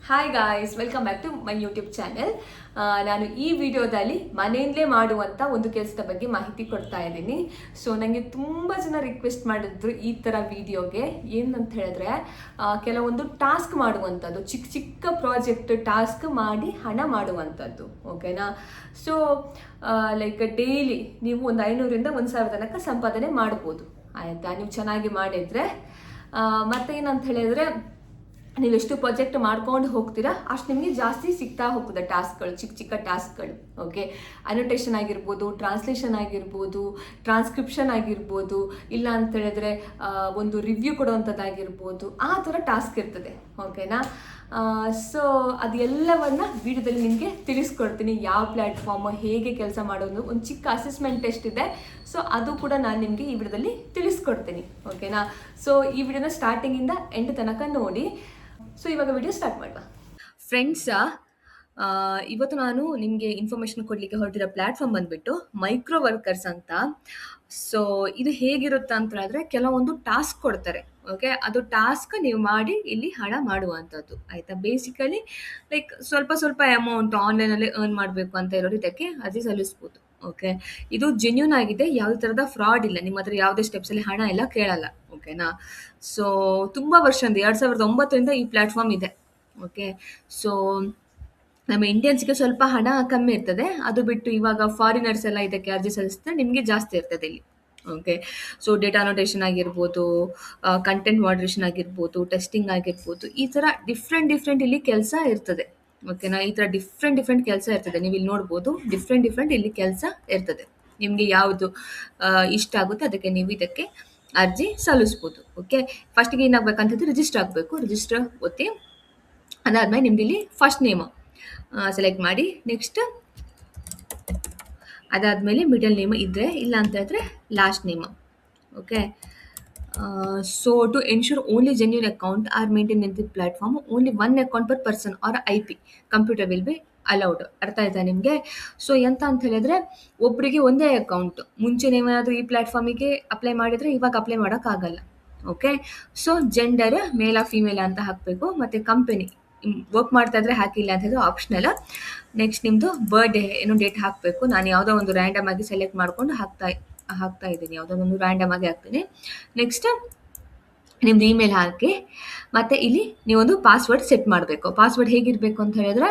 Hi guys, welcome back to my YouTube channel. ನಾನು ಈ ವಿಡಿಯೋದಲ್ಲಿ ಮನೆಯಲ್ಲೇ ಮಾಡುವಂಥ ಒಂದು ಕೆಲಸದ ಬಗ್ಗೆ ಮಾಹಿತಿ ಕೊಡ್ತಾ ಇದ್ದೀನಿ. ಸೊ ನನಗೆ ತುಂಬ ಜನ ರಿಕ್ವೆಸ್ಟ್ ಮಾಡಿದ್ರು ಈ ಥರ ವಿಡಿಯೋಗೆ. ಏನಂತ ಹೇಳಿದ್ರೆ ಕೆಲವೊಂದು ಟಾಸ್ಕ್ ಮಾಡುವಂಥದ್ದು, ಚಿಕ್ಕ ಚಿಕ್ಕ ಪ್ರಾಜೆಕ್ಟ್ ಟಾಸ್ಕ್ ಮಾಡಿ ಹಣ ಮಾಡುವಂಥದ್ದು. ಓಕೆನಾ? ಸೊ ಲೈಕ್ ಡೈಲಿ ನೀವು ಒಂದು 500ರಿಂದ 1,000 ತನಕ ಸಂಪಾದನೆ ಮಾಡ್ಬೋದು. ಆಯಿತಾ? ನೀವು ಚೆನ್ನಾಗಿ ಮಾಡಿದರೆ. ಮತ್ತೇನಂತ ಹೇಳಿದರೆ ನೀವು ಎಷ್ಟು ಪ್ರಾಜೆಕ್ಟ್ ಮಾಡ್ಕೊಂಡು ಹೋಗ್ತೀರಾ ಅಷ್ಟು ನಿಮಗೆ ಜಾಸ್ತಿ ಸಿಗ್ತಾ ಹೋಗ್ತದೆ ಟಾಸ್ಕ್ಗಳು, ಚಿಕ್ಕ ಚಿಕ್ಕ ಟಾಸ್ಕ್ಗಳು. ಓಕೆ, ಅನೋಟೇಷನ್ ಆಗಿರ್ಬೋದು, ಟ್ರಾನ್ಸ್ಲೇಷನ್ ಆಗಿರ್ಬೋದು, ಟ್ರಾನ್ಸ್ಕ್ರಿಪ್ಷನ್ ಆಗಿರ್ಬೋದು, ಇಲ್ಲ ಅಂತ ಹೇಳಿದ್ರೆ ಒಂದು ರಿವ್ಯೂ ಕೊಡುವಂಥದ್ದಾಗಿರ್ಬೋದು, ಆ ಥರ ಟಾಸ್ಕ್ ಇರ್ತದೆ. ಓಕೆನಾ? ಸೊ ಅದೆಲ್ಲವನ್ನು ವಿಡಿಯೋದಲ್ಲಿ ನಿಮಗೆ ತಿಳಿಸ್ಕೊಡ್ತೀನಿ. ಯಾವ ಪ್ಲ್ಯಾಟ್ಫಾರ್ಮ್, ಹೇಗೆ ಕೆಲಸ ಮಾಡೋದು, ಒಂದು ಚಿಕ್ಕ ಅಸೆಸ್ಮೆಂಟ್ ಟೆಸ್ಟ್ ಇದೆ. ಸೊ ಅದು ಕೂಡ ನಾನು ನಿಮಗೆ ಈ ವಿಡಿಯೋದಲ್ಲಿ ತಿಳಿಸ್ಕೊಡ್ತೀನಿ. ಓಕೆನಾ? ಸೊ ಈ ವಿಡಿಯೋನ ಸ್ಟಾರ್ಟಿಂಗಿಂದ ಎಂಡ್ ತನಕ ನೋಡಿ. ಸೊ ಇವಾಗ ವಿಡಿಯೋ ಸ್ಟಾರ್ಟ್ ಮಾಡುವ. ಫ್ರೆಂಡ್ಸ್, ಇವತ್ತು ನಾನು ನಿಮಗೆ ಇನ್ಫಾರ್ಮೇಷನ್ ಕೊಡಲಿಕ್ಕೆ ಹೊರಟಿರೋ ಪ್ಲ್ಯಾಟ್ಫಾರ್ಮ್ ಬಂದುಬಿಟ್ಟು ಮೈಕ್ರೋ ವರ್ಕರ್ಸ್ ಅಂತ. ಸೊ ಇದು ಹೇಗಿರುತ್ತೆ ಅಂತ ಹೇಳಿದ್ರೆ ಕೆಲವೊಂದು ಟಾಸ್ಕ್ ಕೊಡ್ತಾರೆ. ಓಕೆ, ಅದು ಟಾಸ್ಕ್ ನೀವು ಮಾಡಿ ಇಲ್ಲಿ ಹಣ ಮಾಡುವಂಥದ್ದು. ಆಯಿತಾ? ಬೇಸಿಕಲಿ ಲೈಕ್ ಸ್ವಲ್ಪ ಸ್ವಲ್ಪ ಅಮೌಂಟ್ ಆನ್ಲೈನಲ್ಲಿ ಅರ್ನ್ ಮಾಡಬೇಕು ಅಂತ ಇರೋರು ಇದಕ್ಕೆ ಅರ್ಜಿ ಸಲ್ಲಿಸ್ಬೋದು. ಓಕೆ, ಇದು ಜೆನ್ಯೂನ್ ಆಗಿದೆ, ಯಾವುದೇ ಥರದ ಫ್ರಾಡ್ ಇಲ್ಲ. ನಿಮ್ಮ ಹತ್ರ ಯಾವುದೇ ಸ್ಟೆಪ್ಸಲ್ಲಿ ಹಣ ಎಲ್ಲ ಕೇಳಲ್ಲ. ಓಕೆನಾ? ಸೊ ತುಂಬ ವರ್ಷದಿಂದ 2009ರಿಂದ ಈ ಪ್ಲ್ಯಾಟ್ಫಾರ್ಮ್ ಇದೆ. ಓಕೆ, ಸೊ ನಮ್ಮ ಇಂಡಿಯನ್ಸ್ಗೆ ಸ್ವಲ್ಪ ಹಣ ಕಮ್ಮಿ ಇರ್ತದೆ. ಅದು ಬಿಟ್ಟು ಇವಾಗ ಫಾರಿನರ್ಸ್ ಎಲ್ಲ ಇದಕ್ಕೆ ಅರ್ಜಿ ಸಲ್ಲಿಸಿದ್ರೆ ನಿಮಗೆ ಜಾಸ್ತಿ ಇರ್ತದೆ ಇಲ್ಲಿ. ಓಕೆ, ಸೊ ಡೇಟಾ ಅನೋಟೇಷನ್ ಆಗಿರ್ಬೋದು, ಕಂಟೆಂಟ್ ಮಾಡ್ರೇಷನ್ ಆಗಿರ್ಬೋದು, ಟೆಸ್ಟಿಂಗ್ ಆಗಿರ್ಬೋದು, ಈ ಥರ ಡಿಫ್ರೆಂಟ್ ಇಲ್ಲಿ ಕೆಲಸ ಇರ್ತದೆ. ಓಕೆನಾ? ಈ ಥರ ಡಿಫ್ರೆಂಟ್ ಕೆಲಸ ಇರ್ತದೆ. ನೀವು ಇಲ್ಲಿ ನೋಡ್ಬೋದು, ಡಿಫ್ರೆಂಟ್ ಇಲ್ಲಿ ಕೆಲಸ ಇರ್ತದೆ. ನಿಮಗೆ ಯಾವುದು ಇಷ್ಟ ಆಗುತ್ತೆ ಅದಕ್ಕೆ ನೀವು ಇದಕ್ಕೆ ಅರ್ಜಿ ಸಲ್ಲಿಸ್ಬೋದು. ಓಕೆ, ಫಸ್ಟಿಗೆ ಏನಾಗಬೇಕಂತಂದ್ರೆ ರಿಜಿಸ್ಟರ್ ಆಗಬೇಕು. ರಿಜಿಸ್ಟರ್ ಒತ್ತಿ, ಅದಾದಮೇಲೆ ನಿಮ್ದು ಇಲ್ಲಿ ಫಸ್ಟ್ ನೇಮ್ ಸೆಲೆಕ್ಟ್ ಮಾಡಿ. ನೆಕ್ಸ್ಟ್ ಅದಾದಮೇಲೆ ಮಿಡಲ್ ನೇಮ್ ಇದ್ದರೆ, ಇಲ್ಲ ಅಂತ ಹೇಳಿದ್ರೆ last name. Okay, so to ensure only genuine account are maintain in the platform, only 1 account per person or IP computer will be allowed. ಅರ್ಥ ಆಯ್ತಾ ನಿಮಗೆ? ಸೊ ಎಂತ ಅಂತ ಹೇಳಿದ್ರೆ ಒಬ್ಬರಿಗೆ ಒಂದೇ ಅಕೌಂಟ್. ಮುಂಚೆ ನೀವೇನಾದರೂ ಈ ಪ್ಲ್ಯಾಟ್ಫಾರ್ಮಿಗೆ ಅಪ್ಲೈ ಮಾಡಿದರೆ ಇವಾಗ ಅಪ್ಲೈ ಮಾಡೋಕ್ಕಾಗಲ್ಲ. ಓಕೆ, ಸೊ ಜೆಂಡರ್ ಮೇಲ ಫಿಮೇಲ ಅಂತ ಹಾಕಬೇಕು. ಮತ್ತು ಕಂಪನಿ ವರ್ಕ್ ಮಾಡ್ತಾ ಇದ್ರೆ ಹಾಕಿಲ್ಲ ಅಂತ ಹೇಳಿದ್ರೆ ಆಪ್ಷನಲ್. ನೆಕ್ಸ್ಟ್ ನಿಮ್ಮದು ಬರ್ಡೇ ಏನೋ ಡೇಟ್ ಹಾಕಬೇಕು. ನಾನು ಯಾವುದೋ ಒಂದು ರ್ಯಾಂಡಮ್ ಆಗಿ ಸೆಲೆಕ್ಟ್ ಮಾಡ್ಕೊಂಡು ಹಾಕ್ತಾ ಇದ್ದೀನಿ. ಯಾವುದೋ ಒಂದು ರ್ಯಾಂಡಮ್ ಆಗಿ ಹಾಕ್ತೀನಿ. ನೆಕ್ಸ್ಟ್ ನಿಮ್ದು ಇಮೇಲ್ ಹಾಕಿ, ಮತ್ತು ಇಲ್ಲಿ ನೀವೊಂದು ಪಾಸ್ವರ್ಡ್ ಸೆಟ್ ಮಾಡಬೇಕು. ಪಾಸ್ವರ್ಡ್ ಹೇಗಿರಬೇಕು ಅಂತ ಹೇಳಿದ್ರೆ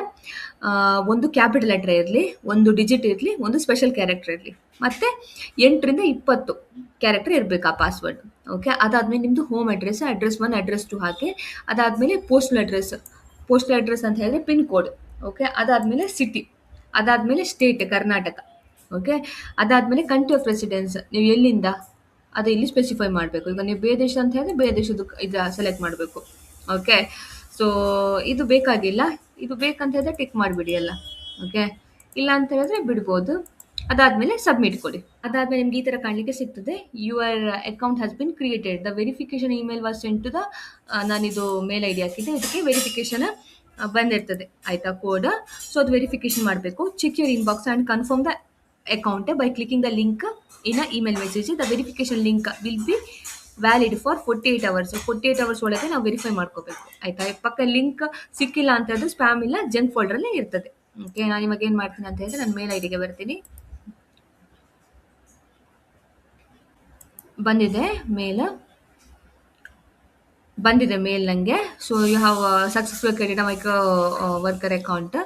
ಒಂದು ಕ್ಯಾಪಿಟಲ್ ಲೆಟರ್ ಇರಲಿ, ಒಂದು ಡಿಜಿಟ್ ಇರಲಿ, ಒಂದು ಸ್ಪೆಷಲ್ ಕ್ಯಾರೆಕ್ಟರ್ ಇರಲಿ, ಮತ್ತು 8ರಿಂದ 20 ಕ್ಯಾರೆಕ್ಟರ್ ಇರಬೇಕು ಆ ಪಾಸ್ವರ್ಡ್. ಓಕೆ, ಅದಾದಮೇಲೆ ನಿಮ್ಮದು ಹೋಮ್ ಅಡ್ರೆಸ್ 1 ಅಡ್ರೆಸ್ 2 ಹಾಕಿ. ಅದಾದಮೇಲೆ ಪೋಸ್ಟಲ್ ಅಡ್ರೆಸ್ ಅಂತ ಹೇಳಿದ್ರೆ ಪಿನ್ ಕೋಡ್. ಓಕೆ, ಅದಾದಮೇಲೆ ಸಿಟಿ, ಅದಾದಮೇಲೆ ಸ್ಟೇಟ್ ಕರ್ನಾಟಕ. ಓಕೆ, ಅದಾದಮೇಲೆ ಕಂಟ್ರಿ ಆಫ್ ರೆಸಿಡೆನ್ಸ್, ನೀವು ಎಲ್ಲಿಂದ ಅದು ಇಲ್ಲಿ ಸ್ಪೆಸಿಫೈ ಮಾಡಬೇಕು. ಈಗ ನೀವು ಬೇರೆ ದೇಶ ಅಂತ ಹೇಳಿದ್ರೆ ಬೇರೆ ದೇಶದ್ದು ಇದು ಸೆಲೆಕ್ಟ್ ಮಾಡಬೇಕು. ಓಕೆ, ಸೊ ಇದು ಬೇಕಾಗಿಲ್ಲ. ಇದು ಬೇಕಂತ ಹೇಳಿದ್ರೆ ಟಿಕ್ ಮಾಡಿಬಿಡಿ ಎಲ್ಲ. ಓಕೆ, ಇಲ್ಲ ಅಂತ ಹೇಳಿದ್ರೆ ಬಿಡ್ಬೋದು. ಅದಾದಮೇಲೆ ಸಬ್ಮಿಟ್ ಕೊಡಿ. ಅದಾದಮೇಲೆ ನಿಮ್ಗೆ ಈ ಥರ ಕಾಣಲಿಕ್ಕೆ ಸಿಗ್ತದೆ, your account has been created, the verification email was sent to the, ನಾನಿದು ಮೇಲ್ ID ಹಾಕಿದ್ದೆ, ಇದಕ್ಕೆ ವೆರಿಫಿಕೇಶನ್ ಬಂದಿರ್ತದೆ. ಆಯಿತಾ? ಕೋಡ್. ಸೊ ಅದು ವೆರಿಫಿಕೇಶನ್ ಮಾಡಬೇಕು. Check your inbox and confirm the account by clicking the link in email message. The verification link will be valid for 48 hours. 48 hours ಒಳಗೆ ನಾವು verify ಮಾಡ್ಕೋಬೇಕು. ಆಯಿತಾ? ಪಕ್ಕ ಲಿಂಕ್ ಸಿಕ್ಕಿಲ್ಲ ಅಂತ ಹೇಳಿದ್ರೆ ಸ್ಪ್ಯಾಮ್ ಇಲ್ಲ ಜಂಕ್ ಫೋಲ್ಡರಲ್ಲೇ ಇರ್ತದೆ. ಓಕೆ, ನಾನು ಇವಾಗ ಏನು ಮಾಡ್ತೀನಿ ಅಂತ ಹೇಳಿದ್ರೆ ನನ್ನ ಮೇಲ್ ID ಬರ್ತೀನಿ. ಬಂದಿದೆ ಮೇಲ್ ನನಗೆ. So you have successful created micro worker account.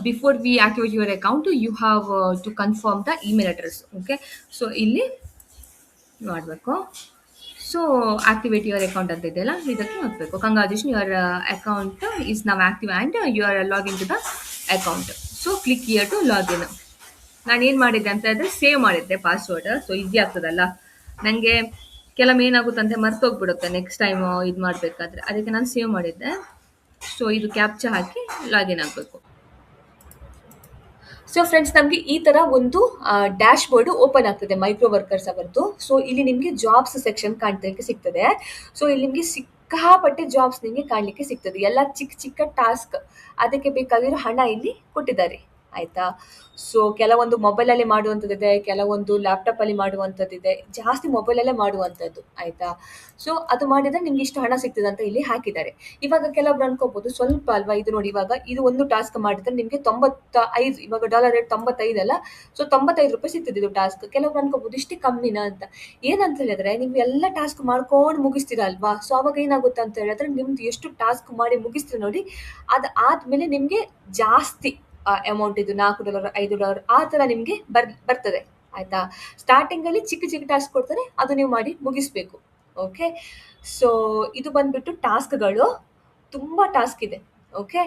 Before we activate your account you have to confirm the email address. Okay, so ಇಲ್ಲಿ ಮಾಡಬೇಕು. ಸೊ ಆಕ್ಟಿವೇಟ್ ಯುವರ್ ಅಕೌಂಟ್ ಅಂತ ಇದೆಯಲ್ಲ, ಇದಕ್ಕೆ ಹಾಕಬೇಕು. Congratulation, your account is now active and you are login to the account. So click here to login. ನಾನು ಏನು ಮಾಡಿದ್ದೆ ಅಂತ ಹೇಳಿದ್ರೆ ಸೇವ್ ಮಾಡಿದ್ದೆ ಪಾಸ್ವರ್ಡ್. ಸೊ ಈಸಿ ಆಗ್ತದಲ್ಲ. ನನಗೆ ಕೆಲವು ಏನಾಗುತ್ತಂತೆ ಮರ್ತೋಗ್ಬಿಡುತ್ತೆ ನೆಕ್ಸ್ಟ್ ಟೈಮ್ ಇದು ಮಾಡಬೇಕಾದ್ರೆ, ಅದಕ್ಕೆ ನಾನು ಸೇವ್ ಮಾಡಿದ್ದೆ. ಸೊ ಇದು ಕ್ಯಾಪ್ಚಾ ಹಾಕಿ ಲಾಗಿನ್ ಆಗಬೇಕು. ಸೊ ಫ್ರೆಂಡ್ಸ್, ನಮಗೆ ಈ ಥರ ಒಂದು ಡ್ಯಾಶ್ ಬೋರ್ಡ್ ಓಪನ್ ಆಗ್ತದೆ ಮೈಕ್ರೋ ವರ್ಕರ್ಸ್ ಅವರದ್ದು. ಸೊ ಇಲ್ಲಿ ನಿಮಗೆ ಜಾಬ್ಸ್ ಸೆಕ್ಷನ್ ಕಾಣ್ಲಿಕ್ಕೆ ಸಿಗ್ತದೆ. ಸೊ ಇಲ್ಲಿ ನಿಮಗೆ ಸಿಕ್ಕಾಪಟ್ಟೆ ಜಾಬ್ಸ್ ನಿಮಗೆ ಕಾಣಲಿಕ್ಕೆ ಸಿಗ್ತದೆ. ಎಲ್ಲ ಚಿಕ್ಕ ಚಿಕ್ಕ ಟಾಸ್ಕ್, ಅದಕ್ಕೆ ಬೇಕಾಗಿರೋ ಹಣ ಇಲ್ಲಿ ಕೊಟ್ಟಿದ್ದಾರೆ. ಆಯ್ತಾ? ಸೊ ಕೆಲವೊಂದು ಮೊಬೈಲಲ್ಲಿ ಮಾಡುವಂಥದ್ದಿದೆ, ಕೆಲವೊಂದು ಲ್ಯಾಪ್‌ಟಾಪಲ್ಲಿ ಮಾಡುವಂಥದ್ದಿದೆ. ಜಾಸ್ತಿ ಮೊಬೈಲಲ್ಲೇ ಮಾಡುವಂಥದ್ದು. ಆಯ್ತಾ? ಸೊ ಅದು ಮಾಡಿದ್ರೆ ನಿಮ್ಗೆ ಇಷ್ಟು ಹಣ ಸಿಗ್ತದೆ ಅಂತ ಇಲ್ಲಿ ಹಾಕಿದ್ದಾರೆ. ಇವಾಗ ಕೆಲವೊಬ್ರು ಅನ್ಕೋಬಹುದು ಸ್ವಲ್ಪ ಅಲ್ವಾ ಇದು ನೋಡಿ ಇವಾಗ ಇದು ಒಂದು ಟಾಸ್ಕ್ ಮಾಡಿದ್ರೆ ನಿಮ್ಗೆ 95 ಇವಾಗ ಡಾಲರ್ ರೇಟ್ 95 ಅಲ್ಲ. ಸೊ ₹95 ಸಿಗ್ತದೆ ಇದು ಟಾಸ್ಕ್. ಕೆಲವೊಬ್ರು ಅನ್ಕೋಬಹುದು ಇಷ್ಟೇ ಕಮ್ಮಿನಾ ಅಂತ. ಏನಂತ ಹೇಳಿದ್ರೆ ನೀವು ಎಲ್ಲ ಟಾಸ್ಕ್ ಮಾಡ್ಕೊಂಡು ಮುಗಿಸ್ತೀರಾ ಅಲ್ವಾ? ಸೊ ಅವಾಗ ಏನಾಗುತ್ತೆ ಅಂತ ಹೇಳಿದ್ರೆ ನಿಮ್ದು ಎಷ್ಟು ಟಾಸ್ಕ್ ಮಾಡಿ ಮುಗಿಸ್ತೀರ ನೋಡಿ, ಆದ್ಮೇಲೆ ನಿಮ್ಗೆ ಜಾಸ್ತಿ ಅಮೌಂಟ್ ಇದು $4, $5 ಆ ತರ ನಿಮ್ಗೆ ಬರ್ತದೆ. ಆಯ್ತಾ? ಸ್ಟಾರ್ಟಿಂಗ್ ಅಲ್ಲಿ ಚಿಕ್ಕ ಚಿಕ್ಕ ಟಾಸ್ಕ್ ಕೊಡ್ತಾರೆ, ಅದು ನೀವು ಮಾಡಿ ಮುಗಿಸ್ಬೇಕು. ಓಕೆ. ಸೊ ಇದು ಬಂದ್ಬಿಟ್ಟು ಟಾಸ್ಕ್‌ಗಳು. ತುಂಬಾ ಟಾಸ್ಕ್ ಇದೆ. ಓಕೆ.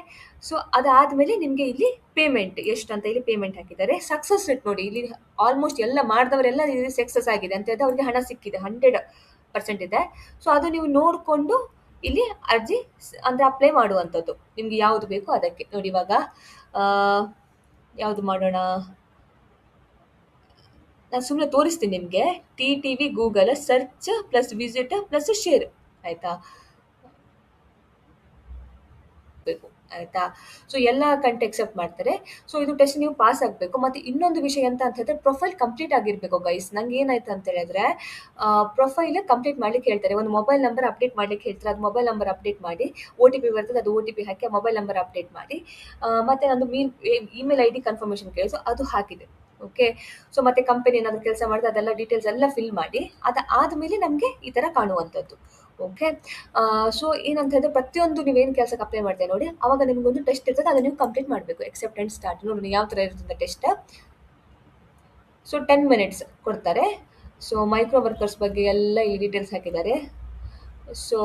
ಸೊ ಅದಾದ್ಮೇಲೆ ನಿಮ್ಗೆ ಇಲ್ಲಿ ಪೇಮೆಂಟ್ ಎಷ್ಟಂತ ಇಲ್ಲಿ ಪೇಮೆಂಟ್ ಹಾಕಿದ್ದಾರೆ. ಸಕ್ಸಸ್ ರೇಟ್ ನೋಡಿ ಇಲ್ಲಿ ಆಲ್ಮೋಸ್ಟ್ ಎಲ್ಲ ಮಾಡಿದವರೆಲ್ಲ ಇಲ್ಲಿ ಸಕ್ಸಸ್ ಆಗಿದೆ ಅಂತ ಹೇಳಿದ್ರೆ ಅವ್ರಿಗೆ ಹಣ ಸಿಕ್ಕಿದೆ. 100% ಇದೆ. ಸೊ ಅದು ನೀವು ನೋಡ್ಕೊಂಡು ಇಲ್ಲಿ ಅರ್ಜಿ ಅಂದ್ರೆ ಅಪ್ಲೈ ಮಾಡುವಂಥದ್ದು. ನಿಮ್ಗೆ ಯಾವ್ದು ಬೇಕೋ ಅದಕ್ಕೆ. ನೋಡಿ ಇವಾಗ ಆ, ಯಾವ್ದು ಮಾಡೋಣ? ನಾನು ಸುಮ್ಮನೆ ತೋರಿಸ್ತೀನಿ ನಿಮ್ಗೆ. TTV Google search plus visit plus share. ಆಯ್ತಾ? ಬೇಕು. ಆಯ್ತಾ? ಸೊ ಎಲ್ಲ ಕಂಟೆ ಎಕ್ಸೆಪ್ಟ್ ಮಾಡ್ತಾರೆ. ಸೊ ಇದು ಟೆಸ್ಟ್ ನೀವು ಪಾಸ್ ಆಗ್ಬೇಕು. ಮತ್ತೆ ಇನ್ನೊಂದು ವಿಷಯ ಎಂತ ಅಂತ ಹೇಳಿದ್ರೆ ಪ್ರೊಫೈಲ್ ಕಂಪ್ಲೀಟ್ ಆಗಿರ್ಬೇಕು ಗೈಸ್. ನಂಗೆ ಏನಾಯ್ತು ಅಂತ ಹೇಳಿದ್ರೆ ಪ್ರೊಫೈಲ್ ಕಂಪ್ಲೀಟ್ ಮಾಡ್ಲಿಕ್ಕೆ ಹೇಳ್ತಾರೆ. ಒಂದು ಮೊಬೈಲ್ ನಂಬರ್ ಅಪ್ಡೇಟ್ ಮಾಡ್ಲಿಕ್ಕೆ ಹೇಳ್ತಾರೆ. ಅದು ಮೊಬೈಲ್ ನಂಬರ್ ಅಪ್ಡೇಟ್ ಮಾಡಿ OTP ಬರ್ತದೆ, ಅದು OTP ಹಾಕಿ ಆ ಮೊಬೈಲ್ ನಂಬರ್ ಅಪ್ಡೇಟ್ ಮಾಡಿ ಮತ್ತೆ ನಂದು ಇಮೇಲ್ ID ಕನ್ಫರ್ಮೇಷನ್ ಕೇಳಿಸು ಅದು ಹಾಕಿದೆ. ಓಕೆ. ಸೊ ಮತ್ತೆ ಕಂಪನಿ ಏನಾದ್ರು ಕೆಲಸ ಮಾಡಿದ್ರೆ ಅದೆಲ್ಲ ಡೀಟೇಲ್ಸ್ ಎಲ್ಲ ಫಿಲ್ ಮಾಡಿ ಆದ್ಮೇಲೆ ನಮ್ಗೆ ಈ ತರ ಕಾಣುವಂಥದ್ದು. ಓಕೆ. ಸೊ ಏನಂತ ಹೇಳಿದ್ರೆ ಪ್ರತಿಯೊಂದು ನೀವೇನು ಕೆಲಸಕ್ಕೆ ಅಪ್ಲೈ ಮಾಡ್ತೀರಾ ನೋಡಿ, ಅವಾಗ ನಿಮ್ಗೊಂದು ಟೆಸ್ಟ್ ಇರ್ತದೆ, ಅದನ್ನ ನೀವು ಕಂಪ್ಲೀಟ್ ಮಾಡಬೇಕು. ಎಕ್ಸೆಪ್ಟ್ ಅಂಡ್ ಸ್ಟಾರ್ಟ್ ನೋಡಿ ಯಾವ ತರ ಇರ್ತದೆ ಟೆಸ್ಟ್. ಸೊ 10 ಮಿನಿಟ್ಸ್ ಕೊಡ್ತಾರೆ. ಸೊ ಮೈಕ್ರೋ ವರ್ಕರ್ಸ್ ಬಗ್ಗೆ ಎಲ್ಲ ಈ ಡೀಟೇಲ್ಸ್ ಹಾಕಿದ್ದಾರೆ. ಸೊ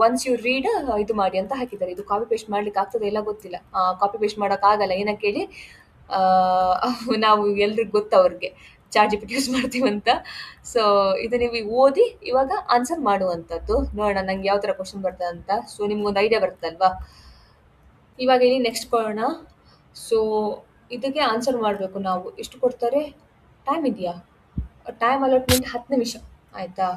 ಒನ್ಸ್ ಯು ರೀಡ್ ಇದು ಮಾಡಿ ಅಂತ ಹಾಕಿದ್ದಾರೆ. ಇದು ಕಾಪಿ ಪೇಸ್ಟ್ ಮಾಡ್ಲಿಕ್ಕೆ ಆಗ್ತದೆ ಇಲ್ಲ ಗೊತ್ತಿಲ್ಲ. ಕಾಪಿ ಪೇಸ್ಟ್ ಮಾಡೋಕ್ಕಾಗಲ್ಲ. ಏನಕ್ಕೆ ಹೇಳಿ ನಾವು ಎಲ್ರಿಗೂ ಗೊತ್ತು ಅವ್ರಿಗೆ ಚಾಟ್ GPT ಯೂಸ್ ಮಾಡ್ತೀವಂತ. ಸೊ ಇದು ನೀವು ಓದಿ ಇವಾಗ ಆನ್ಸರ್ ಮಾಡುವಂಥದ್ದು. ನೋಡೋಣ ನಂಗೆ ಯಾವ ಥರ ಕ್ವಶನ್ ಬರ್ತದೆ ಅಂತ. ಸೊ ನಿಮ್ಗೊಂದು ಐಡಿಯಾ ಬರ್ತಲ್ವಾ? ಇವಾಗ ಇಲ್ಲಿ ನೆಕ್ಸ್ಟ್ ಕೊಡೋಣ. ಸೊ ಇದಕ್ಕೆ ಆನ್ಸರ್ ಮಾಡಬೇಕು ನಾವು. ಎಷ್ಟು ಕೊಡ್ತಾರೆ? ಟೈಮ್ ಇದೆಯಾ? ಟೈಮ್ ಅಲಾಟ್ಮೆಂಟ್ 10 ನಿಮಿಷ. ಆಯ್ತಾ?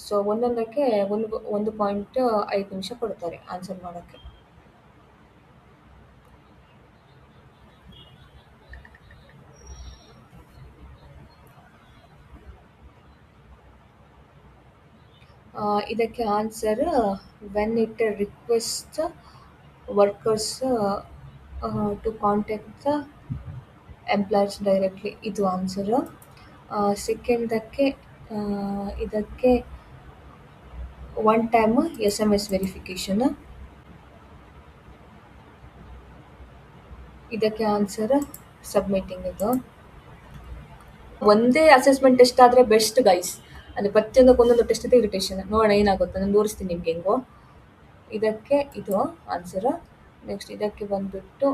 ಸೊ ಒಂದೊಂದಕ್ಕೆ 1.5 ನಿಮಿಷ ಕೊಡ್ತಾರೆ ಆನ್ಸರ್ ಮಾಡೋಕ್ಕೆ. ಇದಕ್ಕೆ answer when it request workers to contact the employers directly. ಇದು ಆನ್ಸರು. ಸೆಕೆಂಡಕ್ಕೆ ಇದಕ್ಕೆ ಒನ್ ಟೈಮ್ SMS ವೆರಿಫಿಕೇಷನ್. ಇದಕ್ಕೆ ಆನ್ಸರ್ ಸಬ್ಮಿಟಿಂಗ್. ಇದು ಒಂದೇ ಅಸೆಸ್ಮೆಂಟ್ ಟೆಸ್ಟ್ ಆದರೆ ಬೆಸ್ಟ್ ಗೈಸ್. ಅಂದರೆ ಪ್ರತಿಯೊಂದಕ್ಕೆ ಒಂದೊಂದು ಟೆಸ್ಟ್ ಇದೆ ಇರಿಟೇಷನ್. ನೋಡೋಣ ಏನಾಗುತ್ತೆ ನಾನು ತೋರಿಸ್ತೀನಿ ನಿಮ್ಗೆ ಹೆಂಗೋ. ಇದಕ್ಕೆ ಇದು ಆನ್ಸರ್. ನೆಕ್ಸ್ಟ್ ಇದಕ್ಕೆ ಬಂದುಬಿಟ್ಟು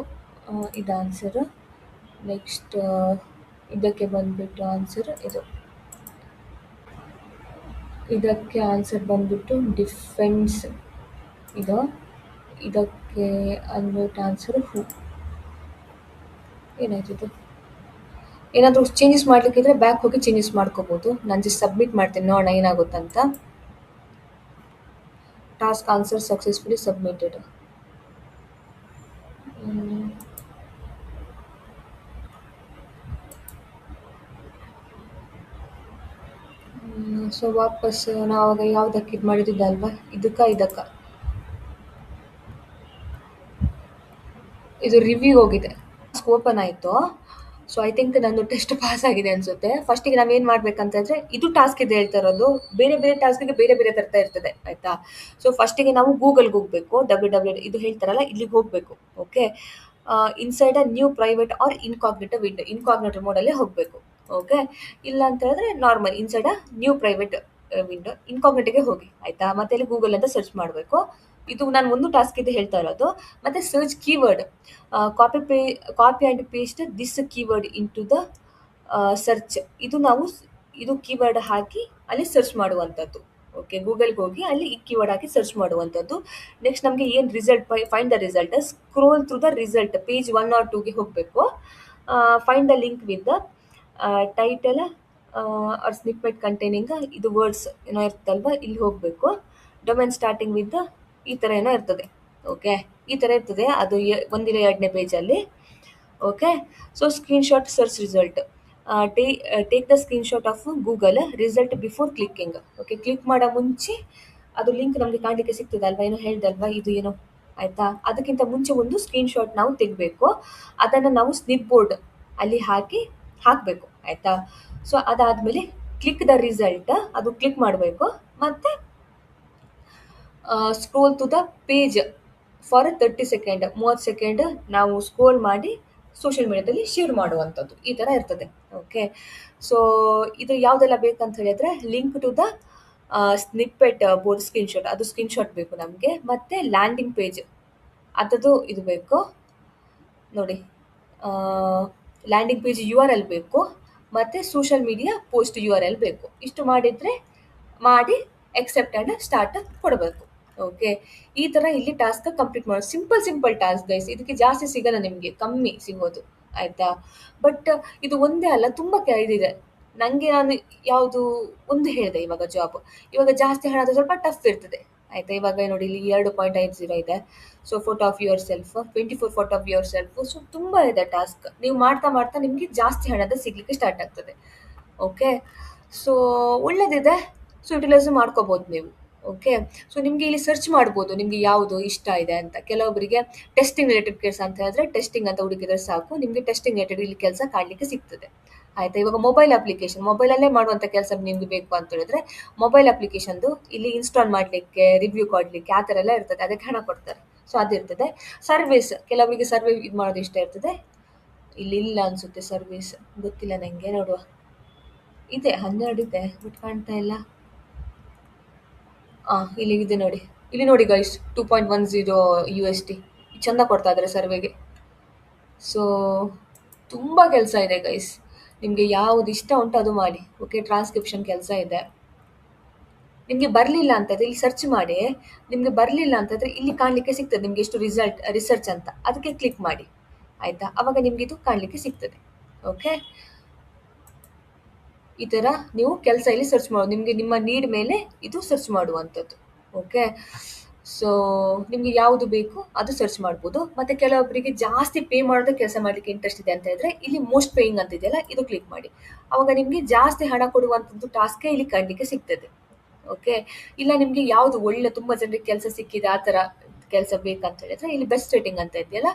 ಇದು ಆನ್ಸರ್. ನೆಕ್ಸ್ಟ್ ಇದಕ್ಕೆ ಬಂದುಬಿಟ್ಟು ಆನ್ಸರ್ ಇದು. ಇದಕ್ಕೆ ಆನ್ಸರ್ ಬಂದುಬಿಟ್ಟು ಡಿಫೆನ್ಸ್ ಇದು. ಇದಕ್ಕೆ ಅಂದ್ಬಿಟ್ಟು ಆನ್ಸರ್ ಹೂ. ಏನಾಯ್ತು ಇದು? ಏನಾದರೂ ಚೇಂಜಸ್ ಮಾಡ್ಲಿಕ್ಕಿದ್ರೆ ಬ್ಯಾಕ್ ಹೋಗಿ ಚೇಂಜಸ್ ಮಾಡ್ಕೋಬೋದು. ನಾನು ಜಸ್ಟ್ ಸಬ್ಮಿಟ್ ಮಾಡ್ತೀನಿ, ನೋಡೋಣ ಏನಾಗುತ್ತಂತ. Task answer successfully submitted. So ವಾಪಸ್ ನಾವು ಯಾವುದಕ್ಕೆ ಇದು ಮಾಡಿದ್ದಲ್ವಾ, ಇದಕ್ಕ ಇದು ರಿವ್ಯೂ ಹೋಗಿದೆ. ಓಪನ್ ಆಯಿತು. ಸೊ ಐ ಥಿಂಕ್ ನಂದು ಟೆಸ್ಟ್ ಪಾಸ್ ಆಗಿದೆ ಅನ್ಸುತ್ತೆ. ಫಸ್ಟಿಗೆ ನಾವೇನು ಮಾಡ್ಬೇಕಂತಂದ್ರೆ ಇದು ಟಾಸ್ಕ್ ಇದೆ ಹೇಳ್ತಾ ಇರೋದು. ಬೇರೆ ಬೇರೆ ಟಾಸ್ಕಿಗೆ ಬೇರೆ ಬೇರೆ ತರ್ತಾ ಇರ್ತದೆ. ಆಯ್ತಾ? ಸೊ ಫಸ್ಟಿಗೆ ನಾವು ಗೂಗಲ್ಗೆ ಹೋಗಬೇಕು. WWW ಇದು ಹೇಳ್ತಾರಲ್ಲ ಇಲ್ಲಿಗೆ ಹೋಗಬೇಕು. Okay. Inside a new private or incognito window. Incognito ಮೋಡಲ್ಲೇ ಹೋಗಬೇಕು. ಓಕೆ. ಇಲ್ಲ ಅಂತ ಹೇಳಿದ್ರೆ normal inside a new private window ಇನ್ಕಾಗ್ನೇಟೋಗೆ ಹೋಗಿ. ಆಯ್ತಾ? ಮತ್ತೆ ಅಲ್ಲಿ ಗೂಗಲ್ ಅಂತ ಸರ್ಚ್ ಮಾಡಬೇಕು. ಇದು ನಾನು ಒಂದು ಟಾಸ್ಕ್ ಇದೆ ಹೇಳ್ತಾ ಇರೋದು. ಮತ್ತೆ search keyword copy and paste this keyword in to the search. ಇದು ನಾವು ಇದು ಕೀವರ್ಡ್ ಹಾಕಿ ಅಲ್ಲಿ ಸರ್ಚ್ ಮಾಡುವಂಥದ್ದು. ಓಕೆ. ಗೂಗಲ್ಗೆ ಹೋಗಿ ಅಲ್ಲಿ ಈ ಕೀವರ್ಡ್ ಹಾಕಿ ಸರ್ಚ್ ಮಾಡುವಂಥದ್ದು. ನೆಕ್ಸ್ಟ್ ನಮಗೆ ಏನು result find the result. Scroll through the result page 1 or 2ಗೆ ಹೋಗಬೇಕು. Find the link with the title or snippet containing ಇದು ವರ್ಡ್ಸ್ ಏನೋ ಇರ್ತಲ್ವ, ಇಲ್ಲಿ ಹೋಗಬೇಕು. ಡೊಮೈನ್ ಸ್ಟಾರ್ಟಿಂಗ್ ವಿತ್ ಈ ಥರ ಏನೋ ಇರ್ತದೆ. ಓಕೆ. ಈ ಥರ ಇರ್ತದೆ. ಅದು ಒಂದಿಲ್ಲ 2ನೇ ಪೇಜಲ್ಲಿ. Okay. So screenshot search result. Take the screenshot of Google result before clicking. Okay, click ಮಾಡೋ ಮುಂಚೆ ಅದು ಲಿಂಕ್ ನಮಗೆ ಕಾಣಲಿಕ್ಕೆ ಸಿಗ್ತದೆ ಅಲ್ವಾ, ಏನೋ ಹೇಳ್ದೆ ಅಲ್ವಾ ಇದು ಏನೋ ಆಯ್ತಾ. ಅದಕ್ಕಿಂತ ಮುಂಚೆ ಒಂದು ಸ್ಕ್ರೀನ್‌ಶಾಟ್ ನಾವು ತೆಗಿಬೇಕು. ಅದನ್ನು ನಾವು ಸ್ನಿಪ್ ಬೋರ್ಡ್ ಅಲ್ಲಿ ಹಾಕಬೇಕು ಆಯ್ತಾ. ಸೊ ಅದಾದ್ಮೇಲೆ ಕ್ಲಿಕ್ ದ ರಿಸಲ್ಟ್ ಅದು ಕ್ಲಿಕ್ ಮಾಡಬೇಕು. ಮತ್ತೆ scroll to the page for 30 second 30 second ನಾವು ಸ್ಕ್ರೋಲ್ ಮಾಡಿ ಸೋಷಿಯಲ್ ಮೀಡಿಯಾದಲ್ಲಿ ಶೇರ್ ಮಾಡುವಂಥದ್ದು ಈ ಥರ ಇರ್ತದೆ. ಓಕೆ. ಸೊ ಇದು ಯಾವುದೆಲ್ಲ ಬೇಕಂತ ಹೇಳಿದ್ರೆ link to the snippet board screenshot, ಅದು ಸ್ಕ್ರೀನ್ಶಾಟ್ ಬೇಕು ನಮಗೆ. ಮತ್ತು ಲ್ಯಾಂಡಿಂಗ್ ಪೇಜ್ ಅದರದ್ದು ಇದು ಬೇಕು ನೋಡಿ. ಲ್ಯಾಂಡಿಂಗ್ ಪೇಜ್ URL ಬೇಕು, ಮತ್ತು ಸೋಷಿಯಲ್ ಮೀಡಿಯಾ ಪೋಸ್ಟ್ URL ಬೇಕು. ಇಷ್ಟು ಮಾಡಿ ಎಕ್ಸೆಪ್ಟ್ ಆ್ಯಂಡ್ ಸ್ಟಾರ್ಟ್ ಕೊಡಬೇಕು. ಓಕೆ. ಈ ಥರ ಇಲ್ಲಿ ಟಾಸ್ಕ್ ಕಂಪ್ಲೀಟ್ ಮಾಡೋದು. ಸಿಂಪಲ್ ಟಾಸ್ಕ್ ಗೈಸ್, ಇದಕ್ಕೆ ಜಾಸ್ತಿ ಸಿಗಲ್ಲ, ನಿಮಗೆ ಕಮ್ಮಿ ಸಿಗೋದು ಆಯಿತಾ. ಬಟ್ ಇದು ಒಂದೇ ಅಲ್ಲ, ತುಂಬ ಇದಿದೆ. ನಾನು ಯಾವುದು ಒಂದು ಹೇಳಿದೆ ಇವಾಗ ಜಾಬ್. ಇವಾಗ ಜಾಸ್ತಿ ಹಣ ಅದು ಸ್ವಲ್ಪ ಟಫ್ ಇರ್ತದೆ ಆಯಿತಾ. ಇವಾಗ ನೋಡಿ ಇಲ್ಲಿ 2.50 ಇದೆ. So photo of your self 24 photo of your self. So ತುಂಬ ಇದೆ ಟಾಸ್ಕ್. ನೀವು ಮಾಡ್ತಾ ನಿಮಗೆ ಜಾಸ್ತಿ ಹಣದ ಸಿಗಲಿಕ್ಕೆ ಸ್ಟಾರ್ಟ್ ಆಗ್ತದೆ. ಓಕೆ. ಸೊ ಒಳ್ಳೇದಿದೆ. ಸೊ ಯುಟಿಲೈಸ್ ಮಾಡ್ಕೋಬೋದು ನೀವು. ಓಕೆ. ಸೊ ನಿಮಗೆ ಇಲ್ಲಿ ಸರ್ಚ್ ಮಾಡ್ಬೋದು ನಿಮಗೆ ಯಾವುದು ಇಷ್ಟ ಇದೆ ಅಂತ. ಕೆಲವೊಬ್ಬರಿಗೆ ಟೆಸ್ಟಿಂಗ್ ರಿಲೇಟೆಡ್ ಕೆಲಸ ಅಂತ ಹೇಳಿದ್ರೆ ಟೆಸ್ಟಿಂಗ್ ಅಂತ ಹುಡುಕಿದ್ರೆ ಸಾಕು, ನಿಮಗೆ ಟೆಸ್ಟಿಂಗ್ ರಿಲೇಟೆಡ್ ಇಲ್ಲಿ ಕೆಲಸ ಕಾಣಲಿಕ್ಕೆ ಸಿಗ್ತದೆ ಆಯಿತಾ. ಇವಾಗ ಮೊಬೈಲ್ ಅಪ್ಲಿಕೇಶನ್, ಮೊಬೈಲಲ್ಲೇ ಮಾಡುವಂಥ ಕೆಲಸ ನಿಮಗೆ ಬೇಕು ಅಂತ ಹೇಳಿದ್ರೆ ಮೊಬೈಲ್ ಅಪ್ಲಿಕೇಶನ್ದು ಇಲ್ಲಿ ಇನ್ಸ್ಟಾಲ್ ಮಾಡಲಿಕ್ಕೆ, ರಿವ್ಯೂ ಕೊಡಲಿಕ್ಕೆ ಆ ಥರ ಎಲ್ಲ ಇರ್ತದೆ. ಅದಕ್ಕೆ ಹಣ ಕೊಡ್ತಾರೆ. ಸೊ ಅದಿರ್ತದೆ. ಸರ್ವಿಸ್, ಕೆಲವರಿಗೆ ಸರ್ವೆ ಇದು ಮಾಡೋದು ಇಷ್ಟ ಇರ್ತದೆ. ಇಲ್ಲಿ ಇಲ್ಲ ಅನಿಸುತ್ತೆ ಸರ್ವಿಸ್, ಗೊತ್ತಿಲ್ಲ ನನಗೆ, ನೋಡುವ. ಇದೆ 12 ಇದೆ ಬಟ್ ಕಾಣ್ತಾ ಇಲ್ಲ. ಇಲ್ಲಿ ಇದೆ ನೋಡಿ. ಇಲ್ಲಿ ನೋಡಿ ಗೈಸ್, 2.10 USD ಚಂದ ಕೊಡ್ತಾ ಇದ್ದಾರೆ ಸರ್ವೆಗೆ. ಸೊ ತುಂಬ ಕೆಲಸ ಇದೆ ಗೈಸ್, ನಿಮಗೆ ಯಾವುದು ಇಷ್ಟ ಉಂಟು ಅದು ಮಾಡಿ. ಓಕೆ. ಟ್ರಾನ್ಸ್ಕ್ರಿಪ್ಷನ್ ಕೆಲಸ ಇದೆ. ನಿಮಗೆ ಬರಲಿಲ್ಲ ಅಂತಂದರೆ ಇಲ್ಲಿ ಸರ್ಚ್ ಮಾಡಿ, ನಿಮಗೆ ಬರಲಿಲ್ಲ ಅಂತಂದರೆ ಇಲ್ಲಿ ಕಾಣಲಿಕ್ಕೆ ಸಿಗ್ತದೆ ನಿಮಗೆ ಎಷ್ಟು ರಿಸರ್ಚ್ ಅಂತ. ಅದಕ್ಕೆ ಕ್ಲಿಕ್ ಮಾಡಿ ಆಯಿತಾ. ಆವಾಗ ನಿಮಗೆ ಇದು ಕಾಣಲಿಕ್ಕೆ ಸಿಗ್ತದೆ. ಓಕೆ. ಈ ಥರ ನೀವು ಕೆಲಸ ಇಲ್ಲಿ ಸರ್ಚ್ ಮಾಡೋದು, ನಿಮಗೆ ನಿಮ್ಮ ನೀಡ್ ಮೇಲೆ ಇದು ಸರ್ಚ್ ಮಾಡುವಂಥದ್ದು. ಓಕೆ. ಸೊ ನಿಮಗೆ ಯಾವುದು ಬೇಕು ಅದು ಸರ್ಚ್ ಮಾಡ್ಬೋದು. ಮತ್ತು ಕೆಲವೊಬ್ಬರಿಗೆ ಜಾಸ್ತಿ ಪೇ ಮಾಡೋದು ಕೆಲಸ ಮಾಡಲಿಕ್ಕೆ ಇಂಟ್ರೆಸ್ಟ್ ಇದೆ ಅಂತ ಹೇಳಿದ್ರೆ ಇಲ್ಲಿ ಮೋಸ್ಟ್ ಪೇಯಿಂಗ್ ಅಂತ ಇದೆಯಲ್ಲ, ಇದು ಕ್ಲಿಕ್ ಮಾಡಿ. ಆವಾಗ ನಿಮಗೆ ಜಾಸ್ತಿ ಹಣ ಕೊಡುವಂಥದ್ದು ಟಾಸ್ಕೇ ಇಲ್ಲಿ ಕಾಣಲಿಕ್ಕೆ ಸಿಗ್ತದೆ. ಓಕೆ. ಇಲ್ಲ ನಿಮಗೆ ಯಾವುದು ಒಳ್ಳೆ ತುಂಬ ಜನರಿಗೆ ಕೆಲಸ ಸಿಕ್ಕಿದೆ ಆ ಥರ ಕೆಲಸ ಬೇಕಂತ ಹೇಳಿದ್ರೆ ಇಲ್ಲಿ ಬೆಸ್ಟ್ ರೇಟಿಂಗ್ ಅಂತ ಇದೆಯಲ್ಲ,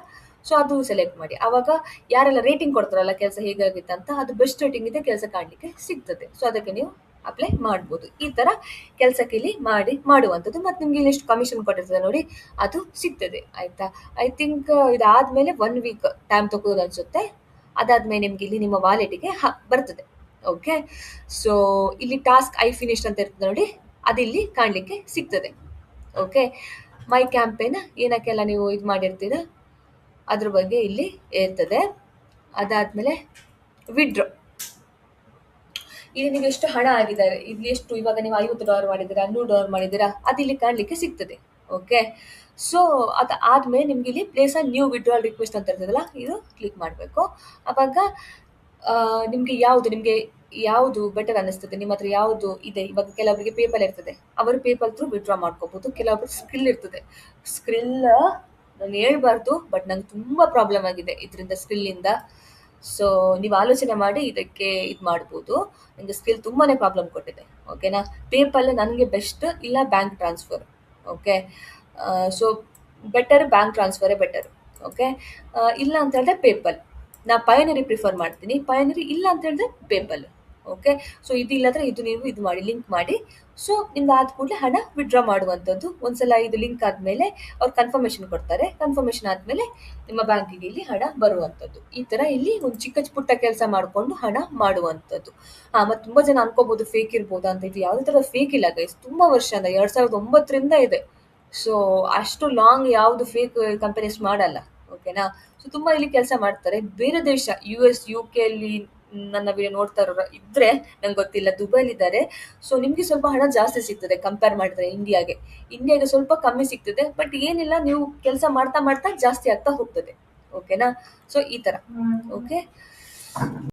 ಸೊ ಅದು ಸೆಲೆಕ್ಟ್ ಮಾಡಿ. ಆವಾಗ ಯಾರೆಲ್ಲ ರೇಟಿಂಗ್ ಕೊಡ್ತಾರಲ್ಲ ಕೆಲಸ ಹೇಗಾಗಿತ್ತು ಅಂತ, ಅದು ಬೆಸ್ಟ್ ರೇಟಿಂಗ್ ಇದೆ ಕೆಲಸ ಕಾಣಲಿಕ್ಕೆ ಸಿಗ್ತದೆ. ಸೊ ಅದಕ್ಕೆ ನೀವು ಅಪ್ಲೈ ಮಾಡ್ಬೋದು. ಈ ಥರ ಕೆಲಸಕ್ಕೆ ಇಲ್ಲಿ ಮಾಡುವಂಥದ್ದು. ಮತ್ತು ನಿಮ್ಗೆ ಇಲ್ಲಿ ಎಷ್ಟು ಕಮಿಷನ್ ಕೊಟ್ಟಿರ್ತದೆ ನೋಡಿ, ಅದು ಸಿಗ್ತದೆ ಆಯಿತಾ. ಐ ಥಿಂಕ್ ಇದಾದಮೇಲೆ 1 ವೀಕ್ ಟೈಮ್ ತಗೋದು ಅನಿಸುತ್ತೆ. ಅದಾದಮೇಲೆ ನಿಮ್ಗೆ ಇಲ್ಲಿ ನಿಮ್ಮ ವಾಲೆಟಿಗೆ ಬರ್ತದೆ. ಓಕೆ. ಸೊ ಇಲ್ಲಿ ಟಾಸ್ಕ್ ಐ ಫಿನಿಶ್ಡ್ ಅಂತ ಇರ್ತದೆ ನೋಡಿ, ಅದಿಲ್ಲಿ ಕಾಣಲಿಕ್ಕೆ ಸಿಗ್ತದೆ. ಓಕೆ. ಮೈ ಕ್ಯಾಂಪೇನ್ ಏನಕ್ಕೆಲ್ಲ ನೀವು ಇದು ಮಾಡಿರ್ತೀರ ಅದ್ರ ಬಗ್ಗೆ ಇಲ್ಲಿ ಇರ್ತದೆ. ಅದಾದಮೇಲೆ ವಿಡ್ರಾ, ಇಲ್ಲಿ ನೀವು ಎಷ್ಟು ಹಣ ಆಗಿದ್ದಾರೆ, ಇಲ್ಲಿ ಎಷ್ಟು ಇವಾಗ ನೀವು $50 ಮಾಡಿದ್ದೀರಾ, $100 ಮಾಡಿದ್ದೀರಾ, ಅದು ಇಲ್ಲಿ ಕಾಣಲಿಕ್ಕೆ ಸಿಗ್ತದೆ. ಓಕೆ. ಸೊ ಅದಾದಮೇಲೆ ನಿಮ್ಗೆ ಇಲ್ಲಿ place a new withdrawal request ಅಂತ ಇರ್ತದಲ್ಲ, ಇದು ಕ್ಲಿಕ್ ಮಾಡಬೇಕು. ಆವಾಗ ನಿಮಗೆ ಯಾವುದು ಬೆಟರ್ ಅನ್ನಿಸ್ತದೆ, ನಿಮ್ಮ ಹತ್ರ ಯಾವುದು ಇದೆ. ಇವಾಗ ಕೆಲವರಿಗೆ ಪೇಪಲ್ ಇರ್ತದೆ, ಅವರು ಪೇಪಲ್ ಥ್ರೂ ವಿಡ್ರಾ ಮಾಡ್ಕೋಬೋದು. ಕೆಲವೊಬ್ರು ಸ್ಕ್ರಿಲ್ ಇರ್ತದೆ. ಸ್ಕ್ರಿಲ್ ನಾನು ಹೇಳ್ಬಾರ್ದು, ಬಟ್ ನಂಗೆ ತುಂಬ ಪ್ರಾಬ್ಲಮ್ ಆಗಿದೆ ಇದರಿಂದ, ಸ್ಕ್ರಿಲ್ಲಿಂದ. ಸೊ ನೀವು ಆಲೋಚನೆ ಮಾಡಿ ಇದಕ್ಕೆ ಇದು ಮಾಡ್ಬೋದು. ನನಗೆ ಸ್ಕಿಲ್ ತುಂಬಾ ಪ್ರಾಬ್ಲಮ್ ಕೊಟ್ಟಿದೆ. ಓಕೆನಾ. ಪೇಪಲ್ ನನಗೆ ಬೆಸ್ಟ್, ಇಲ್ಲ bank transfer. Okay. So better bank ಟ್ರಾನ್ಸ್ಫರೇ ಬೆಟರ್. ಓಕೆ. ಇಲ್ಲ ಅಂತ ಹೇಳಿದ್ರೆ ಪೇಪಲ್. ನಾ ಪಯನರಿ ಪ್ರಿಫರ್ ಮಾಡ್ತೀನಿ. ಪಯನರಿ ಇಲ್ಲ ಅಂತ ಹೇಳಿದ್ರೆ ಪೇಪಲ್. ಓಕೆ. ಸೊ ಇದು ಇಲ್ಲದ್ರೆ ಇದು ನೀವು ಇದು ಮಾಡಿ, ಲಿಂಕ್ ಮಾಡಿ. ಸೊ ನಿಮ್ದು ಆದ ಕೂಡಲೇ ಹಣ ವಿಡ್ರಾ ಮಾಡುವಂಥದ್ದು. ಒಂದ್ಸಲ ಇದು ಲಿಂಕ್ ಆದಮೇಲೆ ಅವ್ರು ಕನ್ಫರ್ಮೇಷನ್ ಕೊಡ್ತಾರೆ. ಕನ್ಫರ್ಮೇಷನ್ ಆದಮೇಲೆ ನಿಮ್ಮ ಬ್ಯಾಂಕಿಗೆ ಇಲ್ಲಿ ಹಣ ಬರುವಂಥದ್ದು. ಈ ಥರ ಇಲ್ಲಿ ಒಂದು ಚಿಕ್ಕ ಪುಟ್ಟ ಕೆಲಸ ಮಾಡಿಕೊಂಡು ಹಣ ಮಾಡುವಂಥದ್ದು. ಮತ್ತು ತುಂಬ ಜನ ಅನ್ಕೋಬೋದು ಫೇಕ್ ಇರ್ಬೋದಾ ಅಂತ. ಇದು ಯಾವುದೇ ಥರ ಫೇಕ್ ಇಲ್ಲ ಗೈಸ್. ತುಂಬ ವರ್ಷದಿಂದ 2009ರಿಂದ ಇದೆ. ಸೊ ಅಷ್ಟು ಲಾಂಗ್ ಯಾವುದು ಫೇಕ್ ಕಂಪನೀಸ್ ಮಾಡಲ್ಲ. ಓಕೆನಾ. ಸೊ ತುಂಬ ಇಲ್ಲಿ ಕೆಲಸ ಮಾಡ್ತಾರೆ. ಬೇರೆ ದೇಶ US UK ಅಲ್ಲಿ ನನ್ನ ವಿಡಿಯೋ ನೋಡ್ತಾ ಇರೋರು ಇದ್ರೆ ನಂಗೆ ಗೊತ್ತಿಲ್ಲ, ದುಬೈಲಿದ್ದಾರೆ. ಸೊ ನಿಮಗೆ ಸ್ವಲ್ಪ ಹಣ ಜಾಸ್ತಿ ಸಿಗ್ತದೆ ಕಂಪೇರ್ ಮಾಡಿದ್ರೆ ಇಂಡಿಯಾಗೆ ಸ್ವಲ್ಪ ಕಮ್ಮಿ ಸಿಗ್ತದೆ. ಬಟ್ ಏನಿಲ್ಲ, ನೀವು ಕೆಲಸ ಮಾಡ್ತಾ ಜಾಸ್ತಿ ಆಗ್ತಾ ಹೋಗ್ತದೆ. ಓಕೆನಾ. ಸೊ ಈ ಥರ. ಓಕೆ.